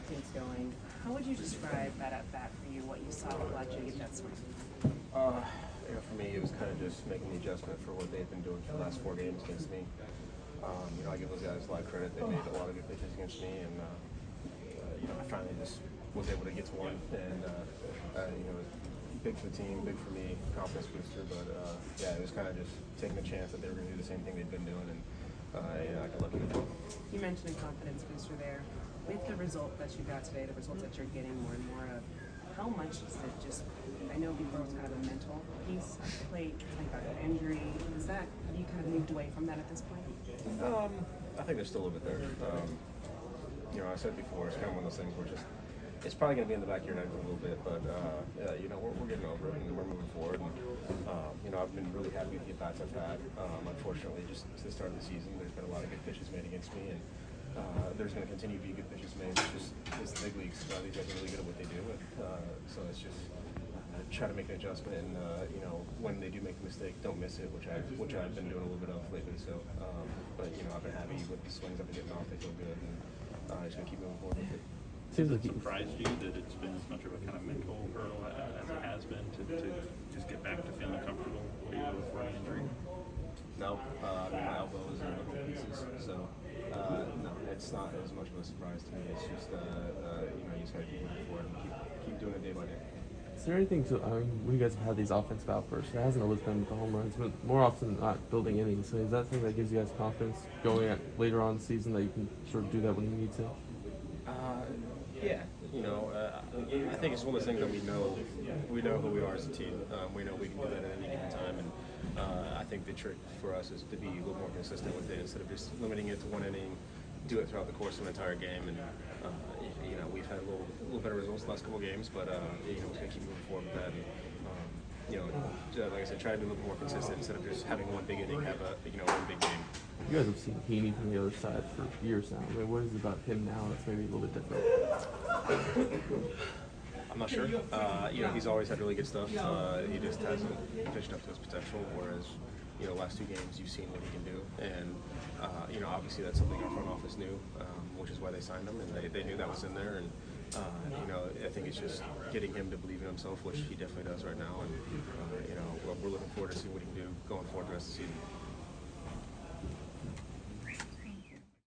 things going. How would you describe that at bat for you? What you saw that allowed you to get that swing? For me, it was kind of just making the adjustment for what they've been doing for the last 4 games against me. I give those guys a lot of credit. They made a lot of good pitches against me, and I finally just was able to get to one. And big for the team, big for me, confidence booster. But it was kind of just taking a chance that they were going to do the same thing they've been doing, and I got lucky with it. You mentioned a confidence booster there. With the result that you got today, the results that you're getting more and more of, how much is it just, I know before it was kind of a mental piece at the plate, like about an injury, have you kind of moved away from that at this point? I think there's still a little bit there. I said before, it's kind of one of those things where it's probably going to be in the back of your head for a little bit, but we're getting over it and we're moving forward. And I've been really happy with the at-bats I've had. Unfortunately, just to the start of the season, there's been a lot of good pitches made against me, and there's going to continue to be good pitches made. It's the big leagues. These guys are really good at what they do, and so it's just try to make an adjustment. And when they do make a mistake, don't miss it, which I've been doing a little bit of lately. So, but I've been happy with the swings I've been getting off. They feel good, and I'm just going to keep moving forward with it. Seems like surprised you that it's been as much of a kind of mental hurdle as it has been to just get back to feeling comfortable before an injury? No, my elbow is in little pieces, so no, it's not as much of a surprise to me. It's just you just gotta keep moving forward and keep doing it day by day. Is there anything to, you guys have had these offensive outbursts, it hasn't always been with the home runs, but more often than not building innings. So is that something that gives you guys confidence going at later on in the season that you can sort of do that when you need to? I think it's one of those things that we know who we are as a team. We know we can do that at any given time, and I think the trick for us is to be a little more consistent with it instead of just limiting it to one inning. Do it throughout the course of an entire game, and we've had a little better results the last couple of games, but we're just gonna keep moving forward with that. And, like I said, try to be a little more consistent instead of just having one big inning, have one big game. You guys have seen Heaney from the other side for years now. I mean, what is it about him now that's maybe a little bit different? I'm not sure. He's always had really good stuff. He just hasn't pitched up to his potential, whereas, last 2 games you've seen what he can do. And, obviously that's something our front office knew, which is why they signed him, and they knew that was in there. And, I think it's just getting him to believe in himself, which he definitely does right now. And, we're looking forward to seeing what he can do going forward the rest of the season.